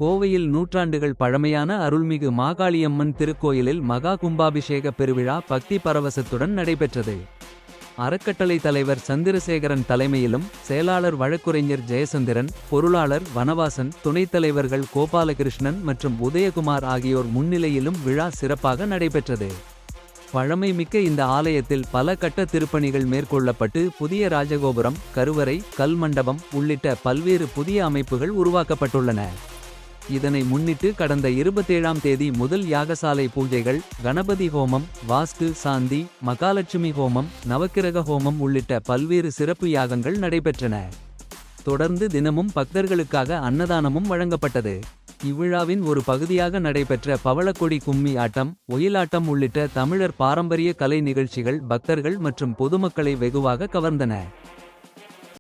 கோவையில் நூற்றாண்டுகள் பழமையான அருள்மிகு மாகாளியம்மன் திருக்கோயிலில் மகா கும்பாபிஷேக பெருவிழா பக்தி பரவசத்துடன் நடைபெற்றது. அறக்கட்டளை தலைவர் சந்திரசேகரன் தலைமையிலும், செயலாளர் வழக்குரைஞர் ஜெயசந்திரன், பொருளாளர் வனவாசன், துணைத் தலைவர்கள் கோபாலகிருஷ்ணன் மற்றும் உதயகுமார் ஆகியோர் முன்னிலையிலும் விழா சிறப்பாக நடைபெற்றது. பழமைமிக்க இந்த ஆலயத்தில் பல கட்ட திருப்பணிகள் மேற்கொள்ளப்பட்டு புதிய ராஜகோபுரம், கருவறை, கல் மண்டபம் உள்ளிட்ட பல்வேறு புதிய அமைப்புகள் உருவாக்கப்பட்டுள்ளன. இதனை முன்னிட்டு கடந்த 27ஆம் தேதி முதல் யாகசாலை பூஜைகள், கணபதி ஹோமம், வாஸ்து சாந்தி, மகாலட்சுமி ஹோமம், நவக்கிரக ஹோமம் உள்ளிட்ட பல்வேறு சிறப்பு யாகங்கள் நடைபெற்றன. தொடர்ந்து தினமும் பக்தர்களுக்காக அன்னதானமும் வழங்கப்பட்டது. இவ்விழாவின் ஒரு பகுதியாக நடைபெற்ற பவளக்கொடி கும்மி ஆட்டம், ஒயிலாட்டம் உள்ளிட்ட தமிழர் பாரம்பரிய கலை நிகழ்ச்சிகள் பக்தர்கள் மற்றும் பொதுமக்களை வெகுவாக கவர்ந்தன.